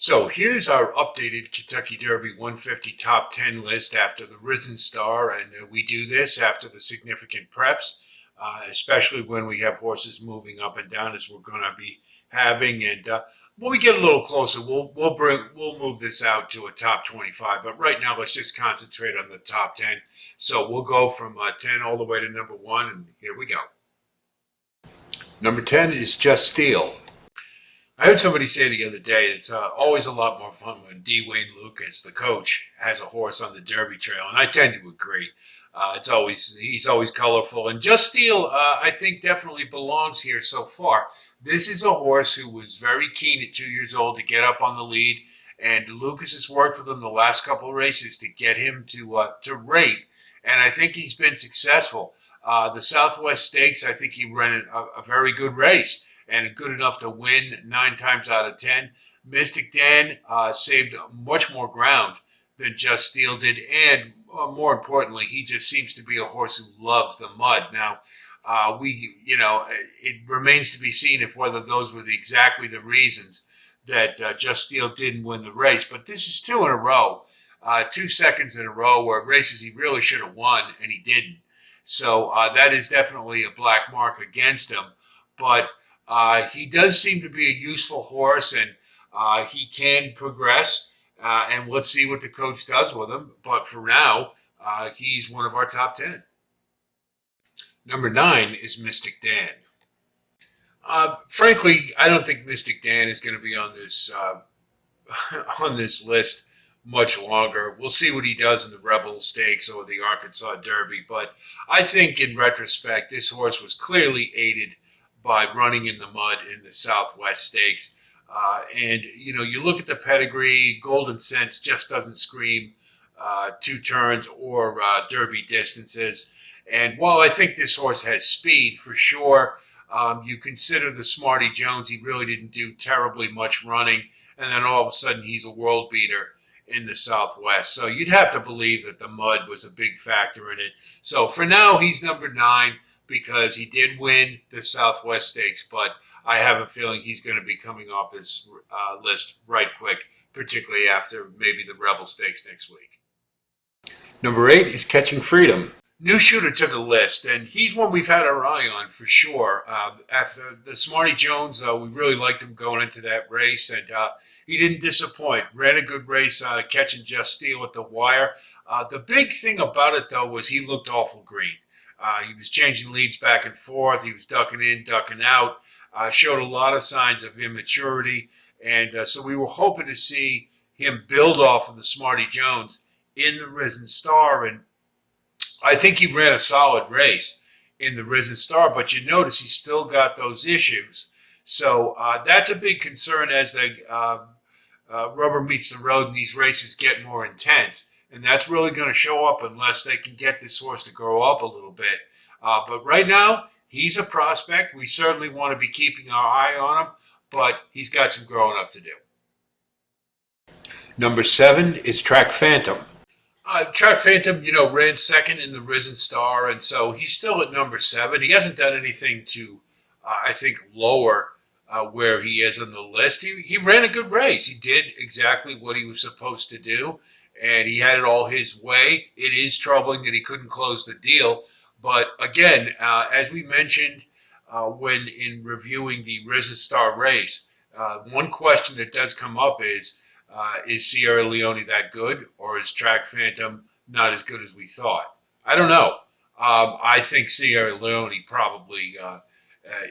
So here's our updated Kentucky Derby 150 top 10 list after the Risen Star, and we do this after the significant preps, especially when we have horses moving up and down as we're going to be having. And when we get a little closer, we'll move this out to a top 25. But right now, let's just concentrate on the top 10. So we'll go from 10 all the way to number 1, and here we go. Number 10 is Just Steel. I heard somebody say the other day it's always a lot more fun when D. Wayne Lucas, the coach, has a horse on the Derby trail, and I tend to agree. He's always colorful, and Just Steel I think definitely belongs here so far. This is a horse who was very keen at 2 years old to get up on the lead, and Lucas has worked with him the last couple of races to get him to rate, and I think he's been successful. The Southwest Stakes, I think he ran a very good race and good enough to win 9 times out of 10. Mystic Dan saved much more ground than Just Steel did, and more importantly, he just seems to be a horse who loves the mud. Now, it remains to be seen if whether those were exactly the reasons that Just Steel didn't win the race. But this is 2 in a row, 2 seconds in a row where races he really should have won and he didn't. So that is definitely a black mark against him. But he does seem to be a useful horse, and he can progress, and let's see what the coach does with him. But for now, he's one of our top 10. Number 9 is Mystic Dan. Frankly, I don't think Mystic Dan is going to be on this on this list much longer. We'll see what he does in the Rebel Stakes or the Arkansas Derby, but I think in retrospect, this horse was clearly aided by running in the mud in the Southwest Stakes. And, you look at the pedigree, Golden Sense just doesn't scream 2 turns or Derby distances. And while I think this horse has speed for sure, you consider the Smarty Jones, he really didn't do terribly much running. And then all of a sudden he's a world beater in the Southwest. So you'd have to believe that the mud was a big factor in it. So for now, he's number 9. Because he did win the Southwest Stakes, but I have a feeling he's going to be coming off this list right quick, particularly after maybe the Rebel Stakes next week. Number 8 is Catching Freedom. New shooter to the list, and he's one we've had our eye on for sure. After the Smarty Jones, we really liked him going into that race, and he didn't disappoint. Ran a good race, catching Just Steel at the wire. The big thing about it, though, was he looked awful green. He was changing leads back and forth. He was ducking in, ducking out. Showed a lot of signs of immaturity. And so we were hoping to see him build off of the Smarty Jones in the Risen Star. And I think he ran a solid race in the Risen Star. But you notice he's still got those issues. So that's a big concern as the rubber meets the road and these races get more intense. And that's really going to show up unless they can get this horse to grow up a little bit. But right now, he's a prospect. We certainly want to be keeping our eye on him, but he's got some growing up to do. Number 7 is Track Phantom. Track Phantom, ran second in the Risen Star, and so he's still at number 7. He hasn't done anything to, I think, lower where he is on the list. He ran a good race. He did exactly what he was supposed to do. And he had it all his way. It is troubling that he couldn't close the deal. But again, as we mentioned when in reviewing the Risen Star race, one question that does come up is Sierra Leone that good, or is Track Phantom not as good as we thought? I don't know. I think Sierra Leone probably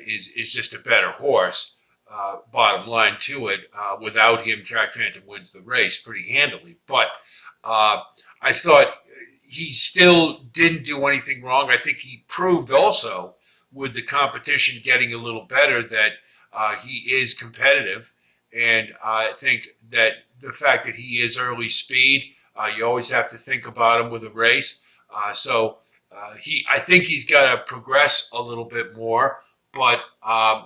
is just a better horse. Bottom line to it, without him, Track Phantom wins the race pretty handily. But I thought he still didn't do anything wrong. I think he proved also with the competition getting a little better that he is competitive. And I think that the fact that he is early speed, you always have to think about him with a race. I think he's got to progress a little bit more. But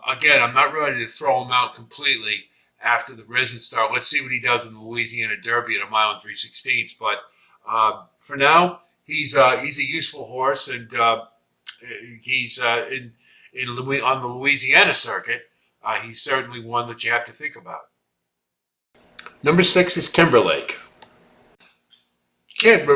again, I'm not ready to throw him out completely after the Risen Star. Let's see what he does in the Louisiana Derby at a mile and 3/16. But for now, he's a useful horse, and he's on the Louisiana circuit. He's certainly one that you have to think about. Number 6 is Timberlake. Can't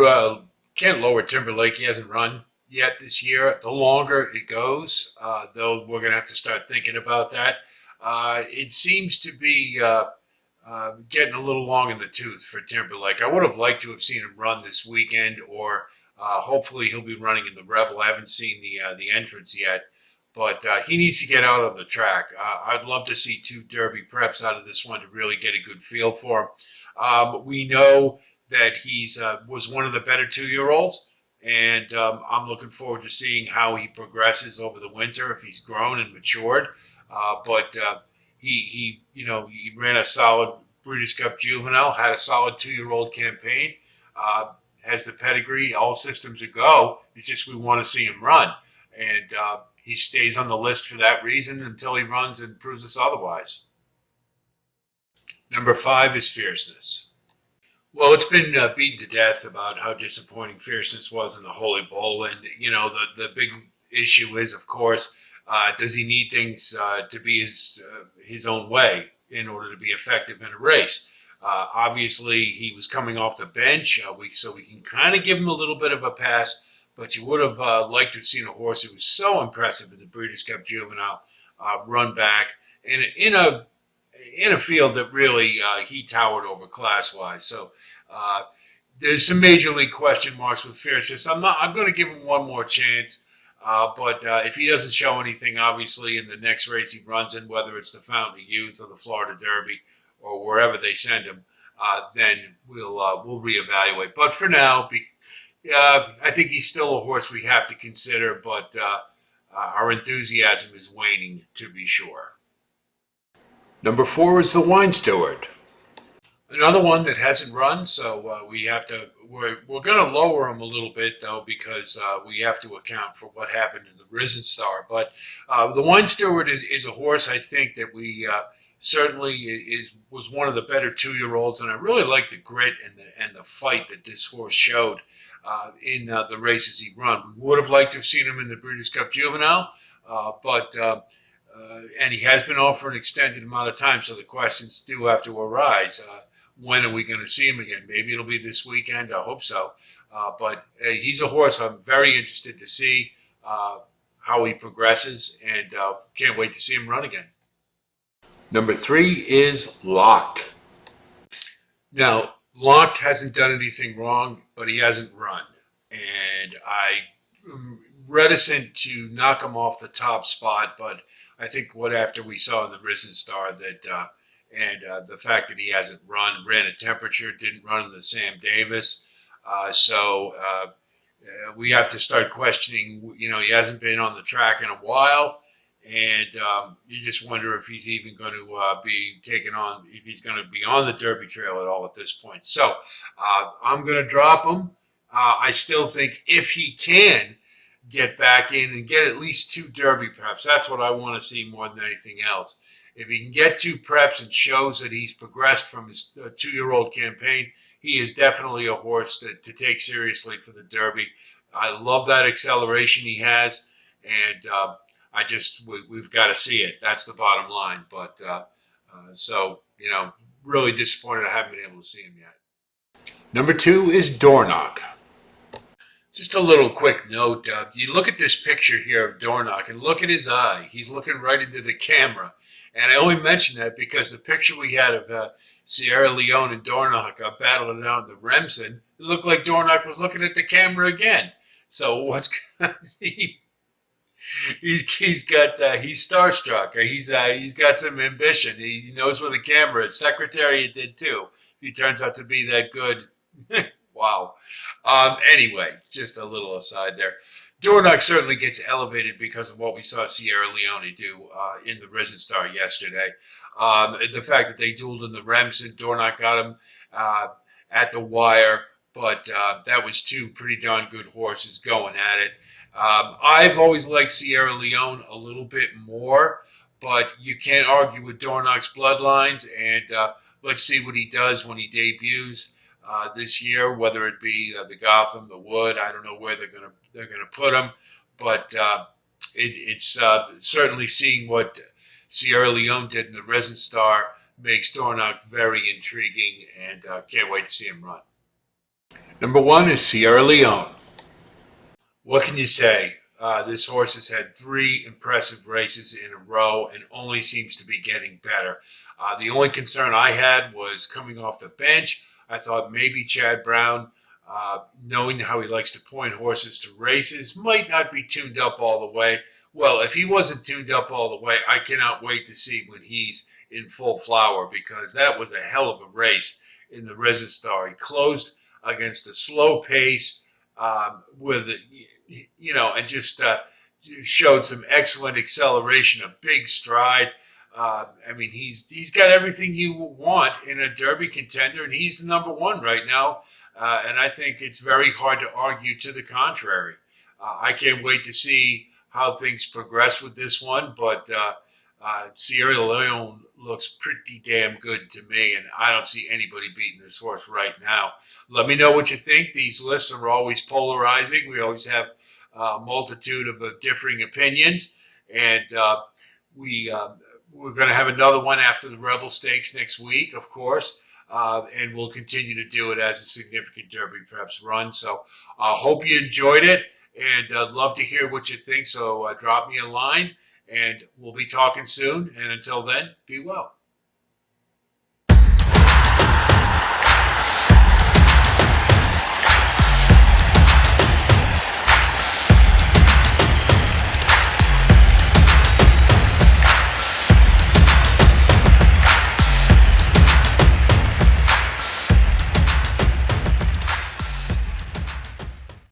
can't lower Timberlake. He hasn't run yet this year. The longer it goes, though, we're gonna have to start thinking about that. It seems to be getting a little long in the tooth for Timberlake. I would have liked to have seen him run this weekend, or hopefully he'll be running in the Rebel. I haven't seen the entrance yet, but he needs to get out on the track. I'd love to see 2 Derby preps out of this one to really get a good feel for him. We know that he's was one of the better 2-year-olds, and I'm looking forward to seeing how he progresses over the winter if he's grown and matured. But he ran a solid Breeders' Cup Juvenile, had a solid 2-year-old campaign, has the pedigree, all systems are go. It's just we want to see him run, and he stays on the list for that reason until he runs and proves us otherwise. Number 5 is Fierceness. Well, it's been beaten to death about how disappointing Fierceness was in the Holy Bowl, and the big issue is, of course, does he need things to be his own way in order to be effective in a race? Obviously, he was coming off the bench, so we can kind of give him a little bit of a pass. But you would have liked to have seen a horse who was so impressive in the Breeders' Cup Juvenile run back in a field that really he towered over class-wise. So there's some major league question marks with Fierceness. I'm going to give him one more chance. But if he doesn't show anything, obviously, in the next race he runs in, whether it's the Fountain of Youth or the Florida Derby or wherever they send him, then we'll reevaluate. But for now, I think he's still a horse we have to consider, but our enthusiasm is waning, to be sure. Number 4 is the Wine Steward. Another one that hasn't run, so we have to. We're going to lower him a little bit though, because we have to account for what happened in the Risen Star. But the Wine Steward is a horse I think that we certainly was one of the better 2-year-olds, and I really like the grit and the fight that this horse showed in the races he run. We would have liked to have seen him in the Breeders' Cup Juvenile, but. And he has been off for an extended amount of time, so the questions do have to arise. When are we going to see him again? Maybe it'll be this weekend. I hope so. But he's a horse I'm very interested to see how he progresses, and can't wait to see him run again. Number 3 is Locked. Now, Locked hasn't done anything wrong, but he hasn't run. And I'm reticent to knock him off the top spot, but I think after we saw in the Risen Star that and the fact that he hasn't ran a temperature, didn't run in the Sam Davis, so we have to start questioning. He hasn't been on the track in a while, and you just wonder if he's even going to be taken on, if he's going to be on the Derby Trail at all at this point. So I'm going to drop him. I still think if he can get back in and get at least 2 Derby preps, that's what I want to see more than anything else. If he can get 2 preps and shows that he's progressed from his 2-year-old campaign, he is definitely a horse to take seriously for the Derby. I love that acceleration he has, and we've got to see it. That's the bottom line. But really disappointed I haven't been able to see him yet. Number 2 is Dornoch. Just a little quick note. You look at this picture here of Dornoch and look at his eye. He's looking right into the camera. And I only mention that because the picture we had of Sierra Leone and Dornoch battling out in the Remsen, it looked like Dornoch was looking at the camera again. So he's starstruck. He's got some ambition. He knows where the camera is. Secretariat did too. He turns out to be that good. Wow. Anyway, just a little aside there. Dornoch certainly gets elevated because of what we saw Sierra Leone do in the Risen Star yesterday. The fact that they dueled in the Remsen, Dornoch got him at the wire, but that was 2 pretty darn good horses going at it. I've always liked Sierra Leone a little bit more, but you can't argue with Dornoch's bloodlines, and let's see what he does when he debuts. This year, whether it be the Gotham, the Wood, I don't know where they're gonna put him, but it's certainly seeing what Sierra Leone did in the Risen Star makes Dornoch very intriguing, and can't wait to see him run. Number 1 is Sierra Leone. What can you say? This horse has had 3 impressive races in a row and only seems to be getting better. The only concern I had was coming off the bench. I thought maybe Chad Brown, knowing how he likes to point horses to races, might not be tuned up all the way. Well, if he wasn't tuned up all the way, I cannot wait to see when he's in full flower, because that was a hell of a race in the Reza Star. He closed against a slow pace with and just showed some excellent acceleration, a big stride. He's got everything you want in a Derby contender, and he's the number 1 right now. And I think it's very hard to argue to the contrary. I can't wait to see how things progress with this one, but Sierra Leone looks pretty damn good to me, and I don't see anybody beating this horse right now. Let me know what you think. These lists are always polarizing. We always have a multitude of differing opinions, and we're going to have another one after the Rebel Stakes next week, of course, and we'll continue to do it as a significant Derby Preps run. So I hope you enjoyed it, and I'd love to hear what you think, so drop me a line, and we'll be talking soon. And until then, be well.